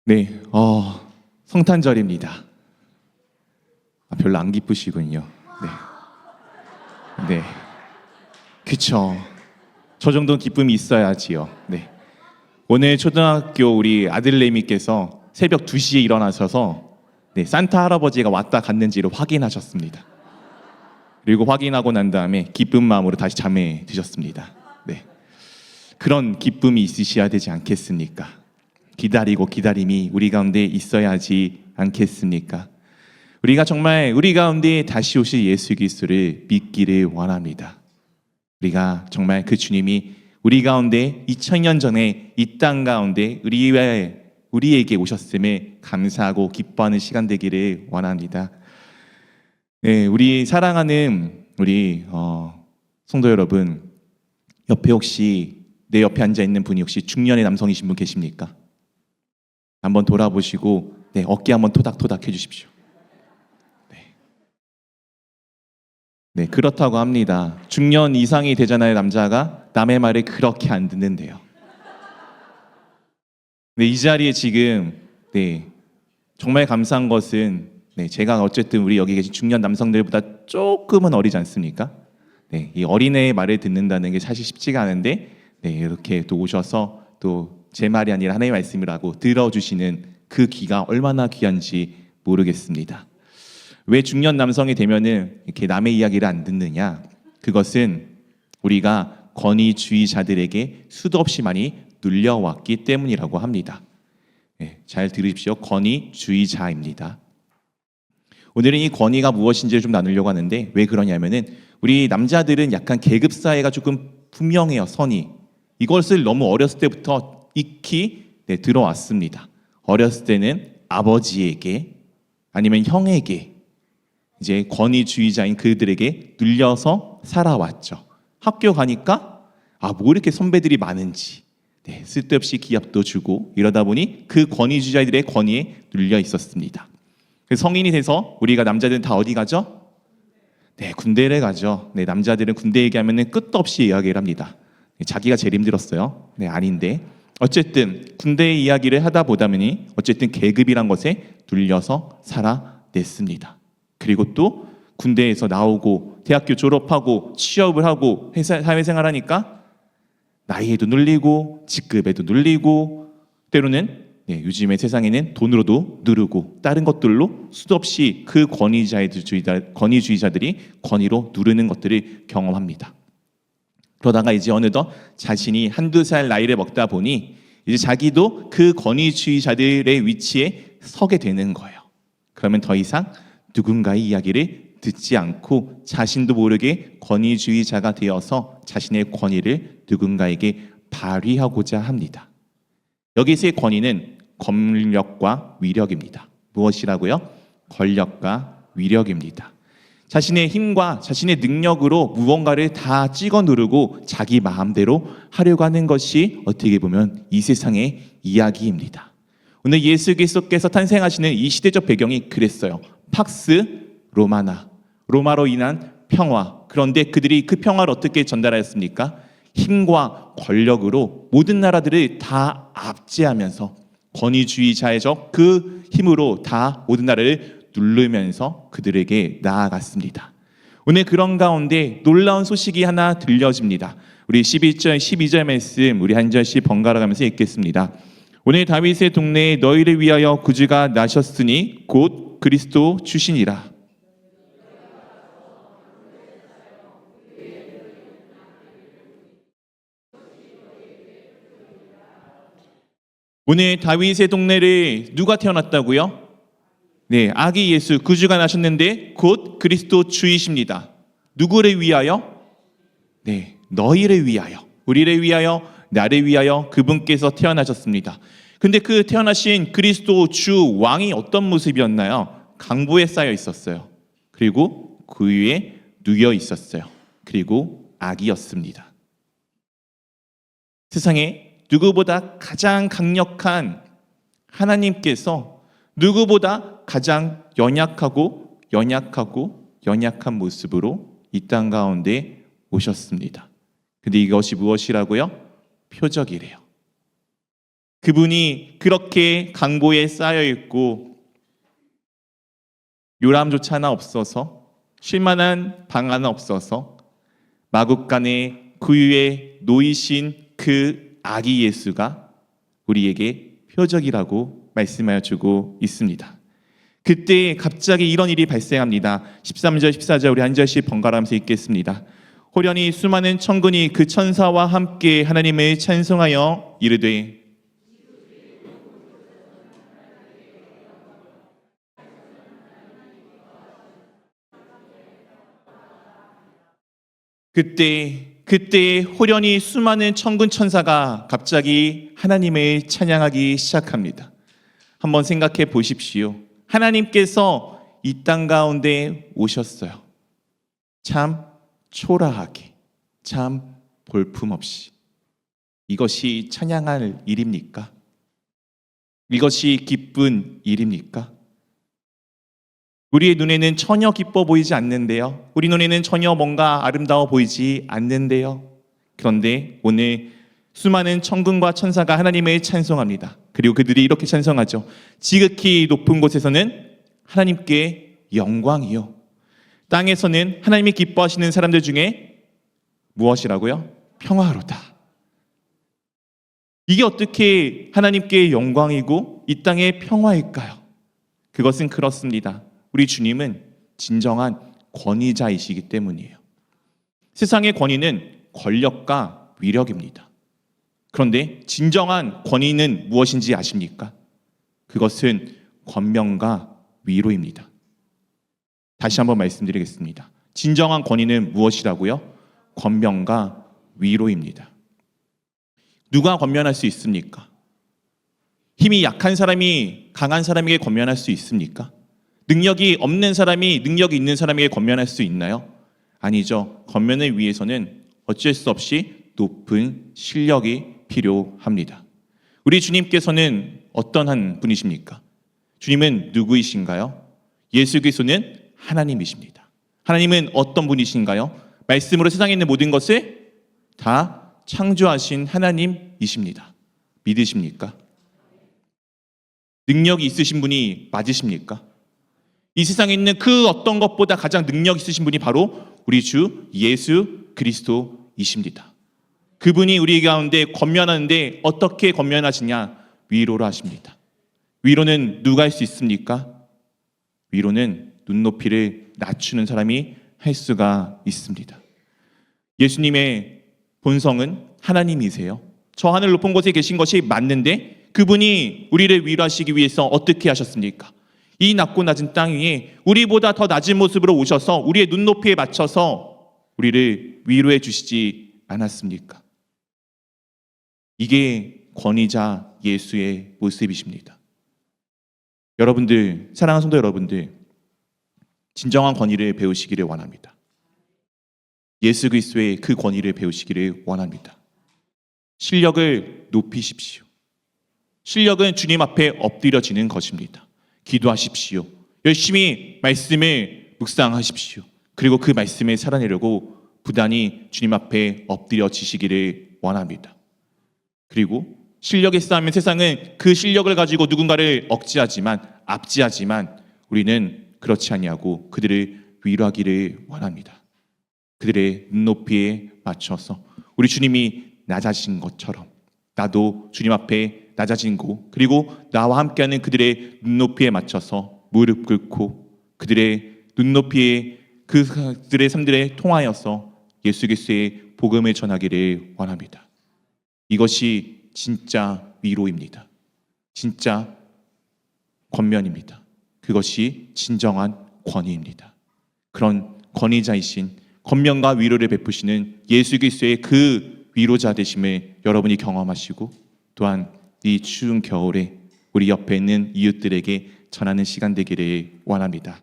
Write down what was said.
네, 성탄절입니다. 별로 안 기쁘시군요. 네, 네, 그쵸. 저 정도는 기쁨이 있어야지요. 네, 오늘 초등학교 우리 아들내미께서 새벽 2시에 일어나셔서 네, 산타 할아버지가 왔다 갔는지를 확인하셨습니다. 그리고 확인하고 난 다음에 기쁜 마음으로 다시 잠에 드셨습니다. 네, 그런 기쁨이 있으셔야 되지 않겠습니까? 기다리고 기다림이 우리 가운데 있어야 하지 않겠습니까? 우리가 정말 우리 가운데 다시 오실 예수 그리스도를 믿기를 원합니다. 우리가 정말 그 주님이 우리 가운데 2000년 전에 이 땅 가운데 우리에게 오셨음에 감사하고 기뻐하는 시간 되기를 원합니다. 네, 우리 사랑하는 우리 성도 여러분, 옆에 혹시 내 옆에 앉아 있는 분이 혹시 중년의 남성이신 분 계십니까? 한번 돌아보시고 네, 어깨 한번 토닥토닥 해주십시오. 네. 네, 그렇다고 합니다. 중년 이상이 되잖아요, 남자가. 남의 말을 그렇게 안 듣는데요. 네, 이 자리에 지금 네, 정말 감사한 것은 네, 제가 어쨌든 우리 여기 계신 중년 남성들보다 조금은 어리지 않습니까? 네, 이 어린애의 말을 듣는다는 게 사실 쉽지가 않은데 네, 이렇게 또 오셔서 또 제 말이 아니라 하나님의 말씀이라고 들어주시는 그 귀가 얼마나 귀한지 모르겠습니다. 왜 중년 남성이 되면은 이렇게 남의 이야기를 안 듣느냐? 그것은 우리가 권위주의자들에게 수도 없이 많이 눌려왔기 때문이라고 합니다. 네, 잘 들으십시오. 권위주의자입니다. 오늘은 이 권위가 무엇인지를 좀 나누려고 하는데 왜 그러냐면은 우리 남자들은 약간 계급 사회가 조금 분명해요. 선이. 이것을 너무 어렸을 때부터 익히 들어왔습니다. 어렸을 때는 아버지에게 아니면 형에게 이제 권위주의자인 그들에게 눌려서 살아왔죠. 학교 가니까 뭐 이렇게 선배들이 많은지 네, 쓸데없이 기합도 주고 이러다 보니 그 권위주의자들의 권위에 눌려 있었습니다. 성인이 돼서 우리가 남자들은 다 어디 가죠? 네, 군대를 가죠. 네, 남자들은 군대 얘기하면 끝도 없이 이야기를 합니다. 자기가 제일 힘들었어요. 네, 아닌데 어쨌든 군대 이야기를 하다 보다 보니 어쨌든 계급이란 것에 눌려서 살아냈습니다. 그리고 또 군대에서 나오고 대학교 졸업하고 취업을 하고 사회생활하니까 나이에도 눌리고 직급에도 눌리고 때로는 요즘의 세상에는 돈으로도 누르고 다른 것들로 수도 없이 그 권위주의자들이 권위로 누르는 것들을 경험합니다. 그러다가 이제 어느덧 자신이 한두 살 나이를 먹다 보니 이제 자기도 그 권위주의자들의 위치에 서게 되는 거예요. 그러면 더 이상 누군가의 이야기를 듣지 않고 자신도 모르게 권위주의자가 되어서 자신의 권위를 누군가에게 발휘하고자 합니다. 여기서의 권위는 권력과 위력입니다. 무엇이라고요? 권력과 위력입니다. 자신의 힘과 자신의 능력으로 무언가를 다 찍어 누르고 자기 마음대로 하려고 하는 것이 어떻게 보면 이 세상의 이야기입니다. 오늘 예수 그리스도께서 탄생하시는 이 시대적 배경이 그랬어요. 팍스 로마나, 로마로 인한 평화. 그런데 그들이 그 평화를 어떻게 전달하였습니까? 힘과 권력으로 모든 나라들을 다 압제하면서 권위주의자의적 그 힘으로 다 모든 나라를 누르면서 그들에게 나아갔습니다. 오늘 그런 가운데 놀라운 소식이 하나 들려집니다. 우리 11절, 12절 말씀 우리 한 절씩 번갈아 가면서 읽겠습니다. 오늘 다윗의 동네에 너희를 위하여 구주가 나셨으니 곧 그리스도 주시니라. 오늘 다윗의 동네를 누가 태어났다고요? 네, 아기 예수 구주가 나셨는데 곧 그리스도 주이십니다. 누구를 위하여? 네, 너희를 위하여, 우리를 위하여, 나를 위하여 그분께서 태어나셨습니다. 근데 그 태어나신 그리스도 주 왕이 어떤 모습이었나요? 강보에 쌓여 있었어요. 그리고 그 위에 누워 있었어요. 그리고 아기였습니다. 세상에 누구보다 가장 강력한 하나님께서 누구보다 가장 연약한 모습으로 이 땅 가운데 오셨습니다. 근데 이것이 무엇이라고요? 표적이래요. 그분이 그렇게 강보에 쌓여 있고 요람조차 하나 없어서, 쉴만한 방 하나 없어서 마국간의 구유에 놓이신 그 아기 예수가 우리에게 표적이라고 말씀하여 주고 있습니다. 그때 갑자기 이런 일이 발생합니다. 13절 14절 우리 한 절씩 번갈아가면서 읽겠습니다. 호련히 수많은 천군이 그 천사와 함께 하나님을 찬송하여 이르되 그때 호련히 수많은 천군 천사가 갑자기 하나님을 찬양하기 시작합니다. 한번 생각해 보십시오. 하나님께서 이 땅 가운데 오셨어요. 참 초라하게, 참 볼품없이. 이것이 찬양할 일입니까? 이것이 기쁜 일입니까? 우리의 눈에는 전혀 기뻐 보이지 않는데요. 우리 눈에는 전혀 뭔가 아름다워 보이지 않는데요. 그런데 오늘 수많은 천군과 천사가 하나님을 찬송합니다. 그리고 그들이 이렇게 찬송하죠. 지극히 높은 곳에서는 하나님께 영광이요. 땅에서는 하나님이 기뻐하시는 사람들 중에 무엇이라고요? 평화로다. 이게 어떻게 하나님께 영광이고 이 땅의 평화일까요? 그것은 그렇습니다. 우리 주님은 진정한 권위자이시기 때문이에요. 세상의 권위는 권력과 위력입니다. 그런데 진정한 권위는 무엇인지 아십니까? 그것은 권명과 위로입니다. 다시 한번 말씀드리겠습니다. 진정한 권위는 무엇이라고요? 권명과 위로입니다. 누가 권면할 수 있습니까? 힘이 약한 사람이 강한 사람에게 권면할 수 있습니까? 능력이 없는 사람이 능력이 있는 사람에게 권면할 수 있나요? 아니죠. 권면을 위해서는 어쩔 수 없이 높은 실력이 필요합니다. 우리 주님께서는 어떤 한 분이십니까? 주님은 누구이신가요? 예수 그리스도는 하나님이십니다. 하나님은 어떤 분이신가요? 말씀으로 세상에 있는 모든 것을 다 창조하신 하나님이십니다. 믿으십니까? 능력이 있으신 분이 맞으십니까? 이 세상에 있는 그 어떤 것보다 가장 능력 있으신 분이 바로 우리 주 예수 그리스도이십니다. 그분이 우리 가운데 권면하는데 어떻게 권면하시냐? 위로를 하십니다. 위로는 누가 할 수 있습니까? 위로는 눈높이를 낮추는 사람이 할 수가 있습니다. 예수님의 본성은 하나님이세요. 저 하늘 높은 곳에 계신 것이 맞는데 그분이 우리를 위로하시기 위해서 어떻게 하셨습니까? 이 낮고 낮은 땅 위에 우리보다 더 낮은 모습으로 오셔서 우리의 눈높이에 맞춰서 우리를 위로해 주시지 않았습니까? 이게 권위자 예수의 모습이십니다. 여러분들, 사랑하는 성도 여러분들, 진정한 권위를 배우시기를 원합니다. 예수 그리스도의 그 권위를 배우시기를 원합니다. 실력을 높이십시오. 실력은 주님 앞에 엎드려지는 것입니다. 기도하십시오. 열심히 말씀을 묵상하십시오. 그리고 그 말씀을 살아내려고 부단히 주님 앞에 엎드려지시기를 원합니다. 그리고 실력의 싸움은 세상은 그 실력을 가지고 누군가를 억지하지만 압지하지만 우리는 그렇지 아니하고 그들을 위로하기를 원합니다. 그들의 눈높이에 맞춰서 우리 주님이 낮아진 것처럼 나도 주님 앞에 낮아지고 그리고 나와 함께하는 그들의 눈높이에 맞춰서 무릎 꿇고 그들의 눈높이에 그들의 삶들에 통하여서 예수 그리스도의 복음을 전하기를 원합니다. 이것이 진짜 위로입니다. 진짜 권면입니다. 그것이 진정한 권위입니다. 그런 권위자이신 권면과 위로를 베푸시는 예수 그리스도의 그 위로자 되심을 여러분이 경험하시고 또한 이 추운 겨울에 우리 옆에 있는 이웃들에게 전하는 시간 되기를 원합니다.